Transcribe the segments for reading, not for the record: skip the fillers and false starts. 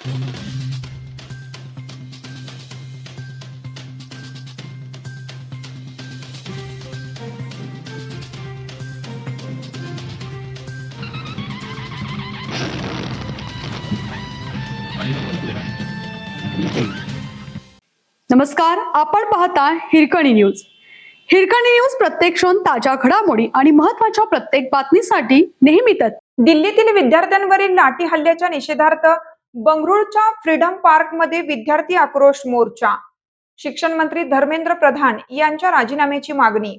नमस्कार, आपण पाहता हिरकणी न्यूज. हिरकणी न्यूज प्रत्येक क्षण ताज्या घडामोडी आणि महत्त्वाच्या प्रत्येक बातमीसाठी नेहमीच. दिल्लीतील विद्यार्थ्यांवरील लाठी हल्ल्याच्या निषेधार्थ बंगळुरूच्या फ्रीडम पार्क मध्ये विद्यार्थी आक्रोश मोर्चा. शिक्षण मंत्री धर्मेंद्र प्रधान यांच्या राजीनाम्याची मागणी.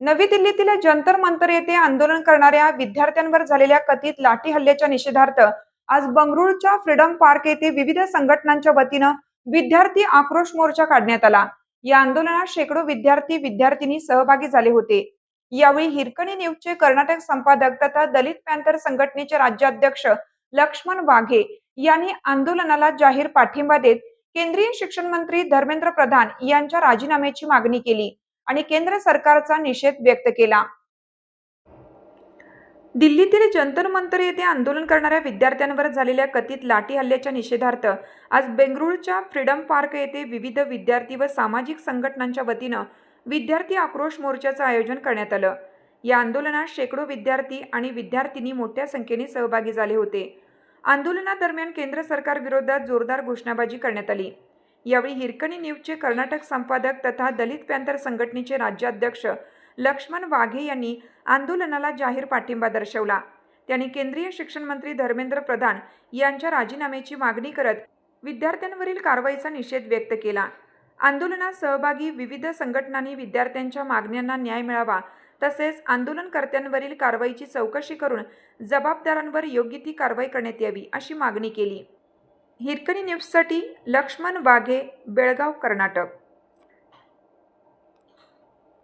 नवी दिल्लीतील जंतर मंतर येथे आंदोलन करणाऱ्या विद्यार्थ्यांवर झालेल्या कथित लाठी हल्ल्याच्या निषेधार्थ आज बंगळुरूच्या फ्रीडम पार्क येथे विविध संघटनांच्या वतीनं विद्यार्थी आक्रोश मोर्चा काढण्यात आला. या आंदोलनात शेकडो विद्यार्थी विद्यार्थिनी सहभागी झाले होते. यावेळी हिरकणी न्यूजचे कर्नाटक संपादक तथा दलित पॅंथर संघटनेचे राज्याध्यक्ष लक्ष्मण वाघे यांनी आंदोलनाला जाहीर पाठिंबा देत केंद्रीय शिक्षण मंत्री धर्मेंद्र प्रधान यांच्या राजीनाम्याची मागणी केली आणि केंद्र सरकारचा निषेध व्यक्त केला. दिल्लीतील जंतर मंतर येथे आंदोलन करणाऱ्या विद्यार्थ्यांवर झालेल्या कथित लाठी हल्ल्याच्या निषेधार्थ आज बेंगळुरूच्या फ्रीडम पार्क येथे विविध विद्यार्थी व सामाजिक संघटनांच्या वतीनं विद्यार्थी आक्रोश मोर्चाचं आयोजन करण्यात आलं. या आंदोलनात शेकडो विद्यार्थी आणि विद्यार्थिनी मोठ्या संख्येने सहभागी झाले होते. आंदोलनादरम्यान केंद्र सरकार विरोधात जोरदार घोषणाबाजी करण्यात आली. यावेळी हिरकणी न्यूजचे कर्नाटक संपादक तथा दलित पॅंथर संघटनेचे राज्याध्यक्ष लक्ष्मण वाघे यांनी आंदोलनाला जाहीर पाठिंबा दर्शवला. त्यांनी केंद्रीय शिक्षण मंत्री धर्मेंद्र प्रधान यांच्या राजीनाम्याची मागणी करत विद्यार्थ्यांवरील कारवाईचा निषेध व्यक्त केला. आंदोलनात सहभागी विविध संघटनांनी विद्यार्थ्यांच्या मागण्यांना न्याय मिळावा तसेच आंदोलनकर्त्यांवरील कारवाईची चौकशी करून जबाबदारांवर योग्य ती कारवाई करण्यात यावी अशी मागणी केली. हिरकणी न्यूजसाठी लक्ष्मण वाघे, बेळगाव, कर्नाटक.